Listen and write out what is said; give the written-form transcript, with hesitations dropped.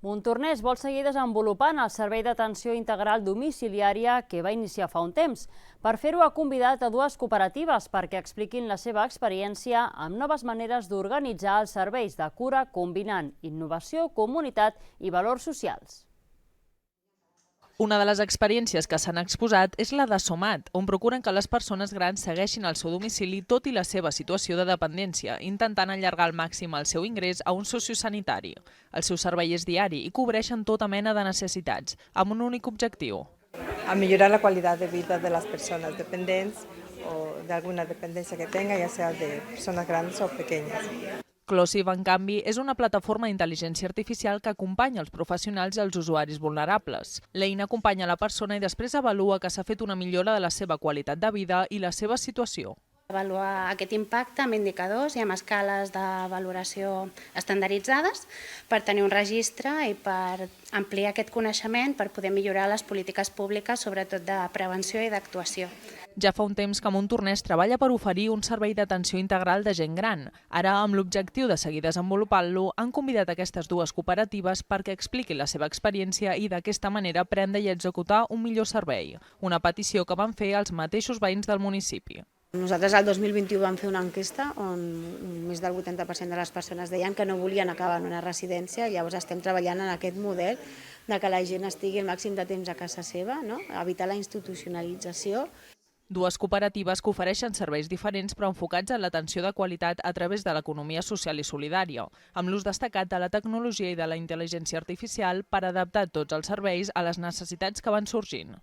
Montornès vol seguir desenvolupant el servei d'atenció integral domiciliària que va iniciar fa un temps. Per fer-ho ha convidat a dues cooperatives perquè expliquin la seva experiència amb noves maneres d'organitzar els serveis de cura combinant innovació, comunitat i valors socials. Una de les experiències que s'han exposat és la de Somat, on procuren que les persones grans segueixin al seu domicili tot i la seva situació de dependència, intentant allargar al màxim el seu ingrés a un sociosanitari. El seu servei és diari i cobreixen tota mena de necessitats, amb un únic objectiu: a millorar la qualitat de vida de les persones dependents o d'alguna dependència que tenga, ja sigui de persones grans o pequeñas. Closive, en canvi, és una plataforma d'intel·ligència artificial que acompanya els professionals i els usuaris vulnerables. L'eina acompanya la persona i després avalua que s'ha fet una millora de la seva qualitat de vida i la seva situació. Avaluar aquest impacte amb indicadors i amb escales de valoració estandarditzades per tenir un registre i per ampliar aquest coneixement per poder millorar les polítiques públiques, sobretot de prevenció i d'actuació. Ja fa un temps que Montornès treballa per oferir un servei d'atenció integral de gent gran. Ara, amb l'objectiu de seguir desenvolupant-lo, han convidat aquestes dues cooperatives perquè expliquin la seva experiència i d'aquesta manera prendre i executar un millor servei. Una petició que van fer els mateixos veïns del municipi. Nosaltres el 2021 vam fer una enquesta on més del 80% de les persones deien que no volien acabar en una residència. Llavors estem treballant en aquest model de que la gent estigui el màxim de temps a casa seva, evitar la institucionalització. Dues cooperatives que ofereixen serveis diferents però enfocats en l'atenció de qualitat a través de l'economia social i solidària, amb l'ús destacat de la tecnologia i de la intel·ligència artificial per adaptar tots els serveis a les necessitats que van sorgint.